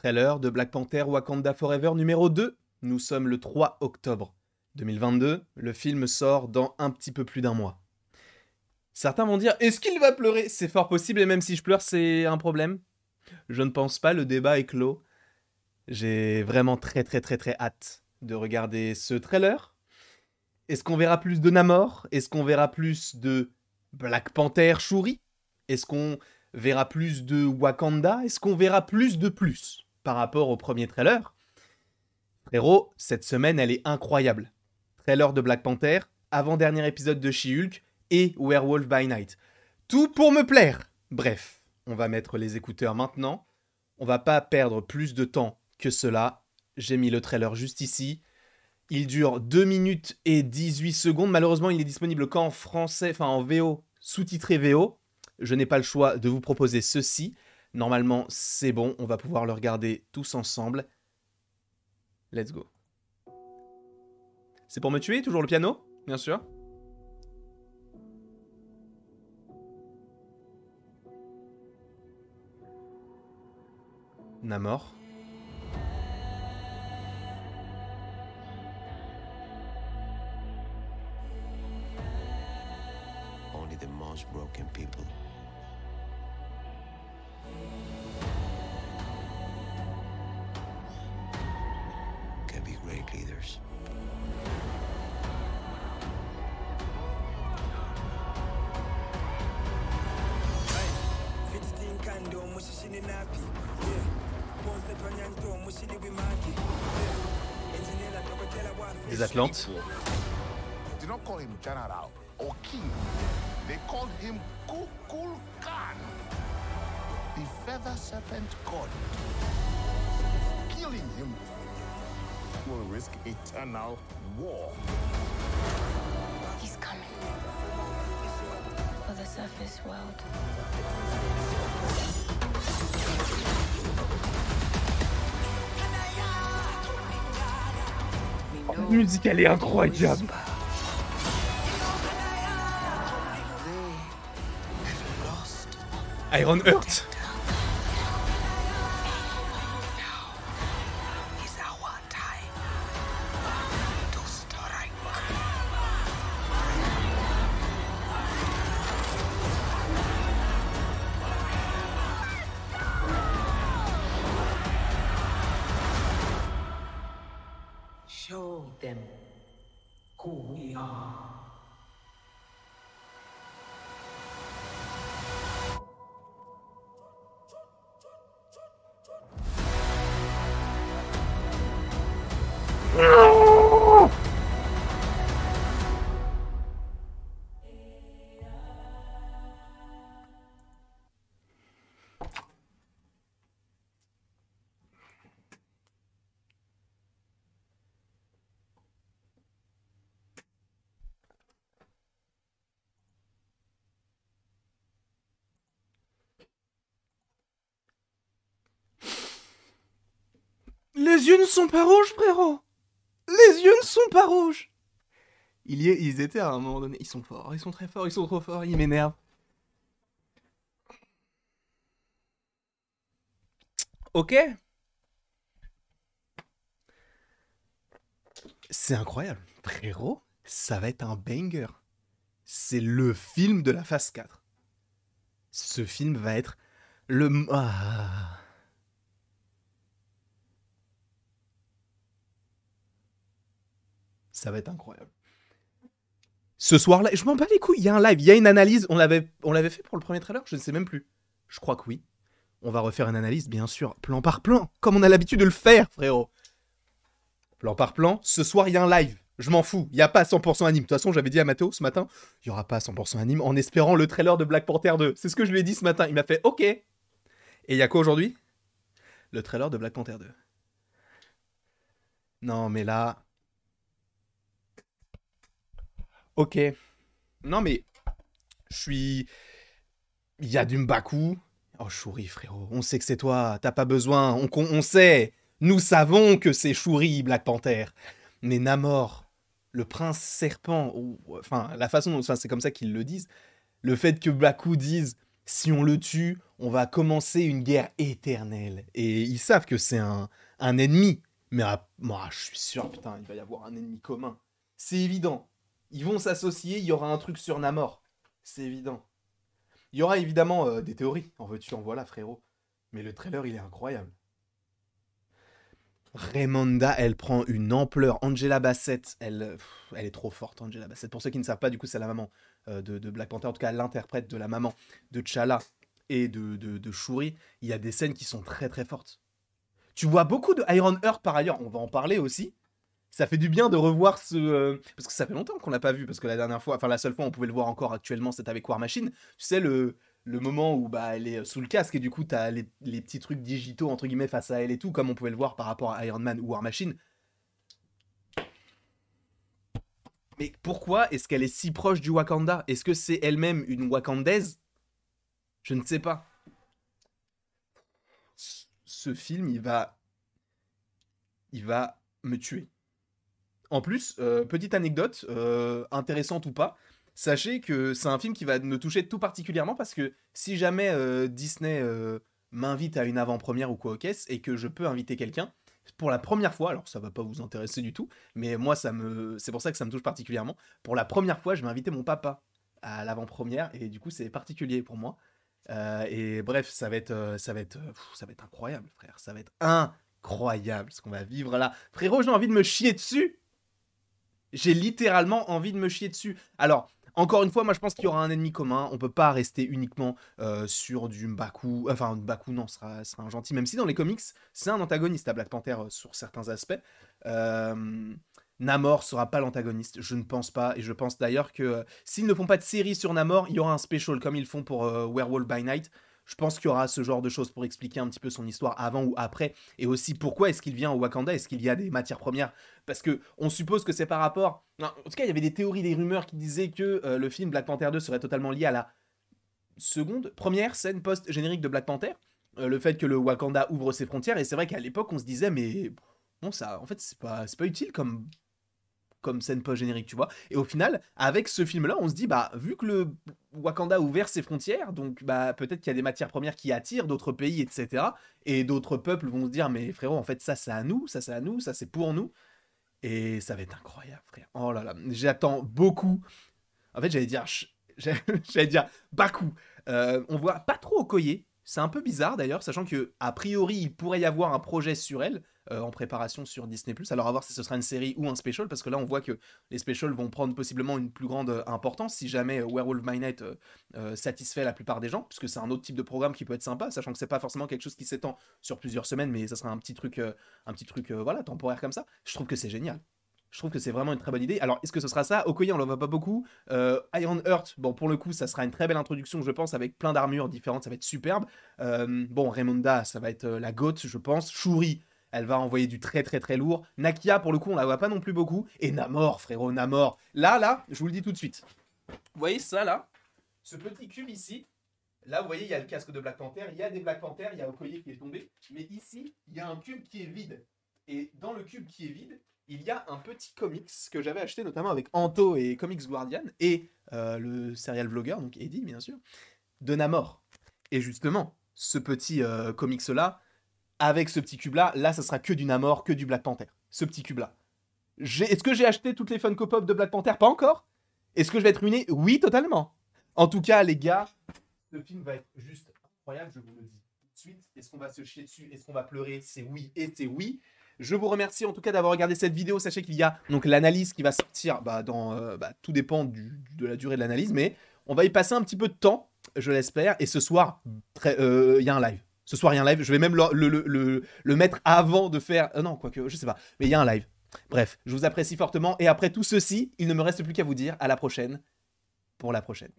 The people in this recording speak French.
Trailer de Black Panther Wakanda Forever numéro 2. Nous sommes le 3 octobre 2022. Le film sort dans un petit peu plus d'un mois. Certains vont dire, est-ce qu'il va pleurer? C'est fort possible, et même si je pleure, c'est un problème. Je ne pense pas, le débat est clos. J'ai vraiment très hâte de regarder ce trailer. Est-ce qu'on verra plus de Namor? Est-ce qu'on verra plus de Black Panther Shuri? Est-ce qu'on verra plus de Wakanda? Est-ce qu'on verra plus de plus par rapport au premier trailer? Frérot, cette semaine, elle est incroyable. Trailer de Black Panther, avant-dernier épisode de She-Hulk et Werewolf by Night. Tout pour me plaire. Bref, on va mettre les écouteurs maintenant. On va pas perdre plus de temps que cela. J'ai mis le trailer juste ici. Il dure 2 minutes et 18 secondes. Malheureusement, il est disponible qu'en français, enfin en VO, sous-titré VO. Je n'ai pas le choix de vous proposer ceci. Normalement, c'est bon. On va pouvoir le regarder tous ensemble. Let's go. C'est pour me tuer, toujours le piano, bien sûr. Namor. Only the most broken people can be great leaders. Des Atlantes. They don't call him General or King. They call him Kukulkan, the feather serpent god. Killing him will risk eternal war. He's coming for the surface world. La musique, elle est incroyable. Iron Heart. Show them who we are. Les yeux ne sont pas rouges, frérot. Les yeux ne sont pas rouges. Ils étaient à un moment donné. Ils sont forts, ils sont très forts, ils sont trop forts, ils m'énervent. Ok. C'est incroyable. Frérot, ça va être un banger. C'est le film de la phase 4. Ce film va être le... Ah. Ça va être incroyable. Ce soir-là, je m'en bats les couilles, il y a un live, il y a une analyse. On l'avait fait pour le premier trailer? Je ne sais même plus. Je crois que oui. On va refaire une analyse, bien sûr, plan par plan, comme on a l'habitude de le faire, frérot. Plan par plan, ce soir, il y a un live. Je m'en fous, il n'y a pas 100% anime. De toute façon, j'avais dit à Mathéo ce matin, il n'y aura pas 100% anime en espérant le trailer de Black Panther 2. C'est ce que je lui ai dit ce matin. Il m'a fait OK. Et il y a quoi aujourd'hui? Le trailer de Black Panther 2. Non, mais là... Ok. Non, mais... Je suis... Il y a du M'Baku. Oh, Shuri, frérot. On sait que c'est toi. T'as pas besoin. On sait. Nous savons que c'est Shuri, Black Panther. Mais Namor, le prince serpent, ou... enfin, la façon dont... Enfin, c'est comme ça qu'ils le disent. Le fait que M'Baku dise Si on le tue, on va commencer une guerre éternelle. Et ils savent que c'est un ennemi. Mais moi, je suis sûr, putain, il va y avoir un ennemi commun. C'est évident. Ils vont s'associer, il y aura un truc sur Namor. C'est évident. Il y aura évidemment des théories. En veux-tu, en voilà, frérot. Mais le trailer, il est incroyable. Raymonda, elle prend une ampleur. Angela Bassett, elle est trop forte, Angela Bassett. Pour ceux qui ne savent pas, du coup, c'est la maman de Black Panther. En tout cas, l'interprète de la maman de T'Challa et de Shuri. Il y a des scènes qui sont très très fortes. Tu vois beaucoup de Iron Heart par ailleurs. On va en parler aussi. Ça fait du bien de revoir ce... parce que ça fait longtemps qu'on l'a pas vu. Parce que la dernière fois, enfin la seule fois où on pouvait le voir encore actuellement, c'était avec War Machine. Tu sais, le moment où bah, elle est sous le casque et du coup, t'as les petits trucs digitaux, entre guillemets, face à elle et tout, comme on pouvait le voir par rapport à Iron Man ou War Machine. Mais pourquoi est-ce qu'elle est si proche du Wakanda? Est-ce que c'est elle-même une Wakandaise? Je ne sais pas. Ce film, il va me tuer. En plus, petite anecdote, intéressante ou pas, sachez que c'est un film qui va me toucher tout particulièrement parce que si jamais Disney m'invite à une avant-première ou quoi au caisse et que je peux inviter quelqu'un, pour la première fois, alors ça va pas vous intéresser du tout, mais moi c'est pour ça que ça me touche particulièrement. Pour la première fois, je vais inviter mon papa à l'avant-première et du coup c'est particulier pour moi. Et bref, ça va être incroyable, frère. Ça va être incroyable ce qu'on va vivre là. Frérot, j'ai envie de me chier dessus. J'ai littéralement envie de me chier dessus. Alors, encore une fois, moi je pense qu'il y aura un ennemi commun. On peut pas rester uniquement sur du M'Baku. Enfin, M'Baku, non, sera un gentil. Même si dans les comics, c'est un antagoniste à Black Panther sur certains aspects. Namor sera pas l'antagoniste, je ne pense pas. Et je pense d'ailleurs que s'ils ne font pas de série sur Namor, il y aura un special comme ils font pour Werewolf by Night. Je pense qu'il y aura ce genre de choses pour expliquer un petit peu son histoire avant ou après. Et aussi pourquoi est-ce qu'il vient au Wakanda. Est-ce qu'il y a des matières premières? Parce que on suppose que c'est par rapport... Non, en tout cas, il y avait des théories, des rumeurs qui disaient que le film Black Panther 2 serait totalement lié à la première scène post-générique de Black Panther. Le fait que le Wakanda ouvre ses frontières. Et c'est vrai qu'à l'époque, on se disait, mais bon, ça, en fait, c'est pas utile comme scène post-générique, tu vois. Et au final, avec ce film-là, on se dit, bah, vu que le Wakanda a ouvert ses frontières, donc bah, peut-être qu'il y a des matières premières qui attirent d'autres pays, etc. Et d'autres peuples vont se dire, mais frérot, en fait, ça, c'est à nous, ça, c'est à nous, ça, c'est pour nous. Et ça va être incroyable, frère. Oh là là, j'attends beaucoup. En fait, j'allais dire Baku. On voit pas trop Okoye. C'est un peu bizarre d'ailleurs, sachant que a priori il pourrait y avoir un projet sur elle en préparation sur Disney+. Alors à voir si ce sera une série ou un special, parce que là on voit que les specials vont prendre possiblement une plus grande importance si jamais Werewolf by Night satisfait la plupart des gens, puisque c'est un autre type de programme qui peut être sympa, sachant que c'est pas forcément quelque chose qui s'étend sur plusieurs semaines, mais ça sera un petit truc voilà temporaire comme ça. Je trouve que c'est génial. Je trouve que c'est vraiment une très bonne idée. Alors, est-ce que ce sera ça? Okoye, on le voit pas beaucoup. Iron Heart, bon, pour le coup, ça sera une très belle introduction, je pense, avec plein d'armures différentes, ça va être superbe. Bon, Raymonda, ça va être la goth, je pense. Shuri, elle va envoyer du très très très lourd. Nakia, pour le coup, on la voit pas non plus beaucoup. Et Namor, frérot, Namor. Là, je vous le dis tout de suite. Vous voyez ça, là? Ce petit cube ici. Là, vous voyez, il y a le casque de Black Panther, il y a des Black Panther, il y a Okoye qui est tombé. Mais ici, il y a un cube qui est vide. Et dans le cube qui est vide, il y a un petit comics que j'avais acheté notamment avec Anto et Comics Guardian et le serial vlogger, donc Eddie bien sûr, de Namor. Et justement, ce petit comics-là, avec ce petit cube-là, là, ça sera que du Namor, que du Black Panther. Ce petit cube-là. Est-ce que j'ai acheté toutes les Funko Pop de Black Panther? Pas encore. Est-ce que je vais être ruiné? Oui, totalement. En tout cas, les gars, ce film va être juste incroyable, je vous le dis tout de suite. Est-ce qu'on va se chier dessus? Est-ce qu'on va pleurer? C'est oui et c'est oui. Je vous remercie en tout cas d'avoir regardé cette vidéo. Sachez qu'il y a donc l'analyse qui va sortir tout dépend de la durée de l'analyse, mais on va y passer un petit peu de temps, je l'espère. Et ce soir, il y a un live. Ce soir, il y a un live. Je vais même le mettre avant de faire... non, quoique, je sais pas. Mais il y a un live. Bref, je vous apprécie fortement. Et après tout ceci, il ne me reste plus qu'à vous dire à la prochaine pour la prochaine.